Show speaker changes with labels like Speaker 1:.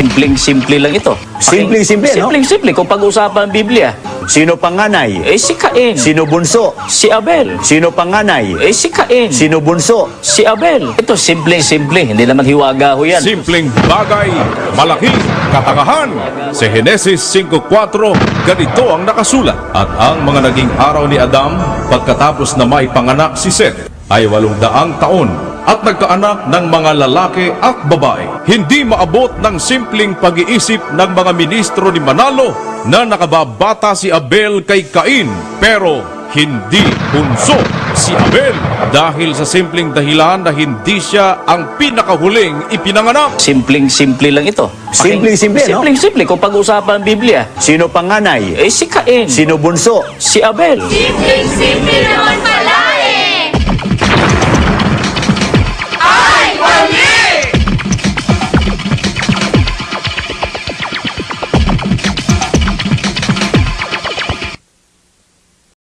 Speaker 1: Simpleng-simple lang ito.
Speaker 2: Simpleng-simple, no?
Speaker 1: Simpleng-simple. Kung pag-usapan ang Biblia,
Speaker 2: Sino panganay?
Speaker 1: si Cain.
Speaker 2: Sino bunso?
Speaker 1: Si Abel.
Speaker 2: Sino panganay?
Speaker 1: Si Cain.
Speaker 2: Sino bunso?
Speaker 1: Si Abel. Ito, simpleng-simple. Hindi naman hiwaga ho yan.
Speaker 3: Simpleng bagay, malaking katangahan. Sa Henesis 5.4, ganito ang nakasulat. At ang mga naging araw ni Adam, pagkatapos na may panganak si Seth, ay 800 taon at nagkaanak ng mga lalaki at babae. Hindi maabot ng simpleng pag-iisip ng mga ministro ni Manalo na nakababata si Abel kay Cain, pero hindi bunso si Abel dahil sa simpleng dahilan na hindi siya ang pinakahuling ipinanganak.
Speaker 1: Simpleng-simple lang ito.
Speaker 2: Simpleng-simple, no?
Speaker 1: Simpleng-simple. Kung pag-usapan ang Biblia,
Speaker 2: Sino panganay?
Speaker 1: si Cain.
Speaker 2: Sino bunso?
Speaker 1: Si Abel.
Speaker 4: Simpleng-simple naman pala.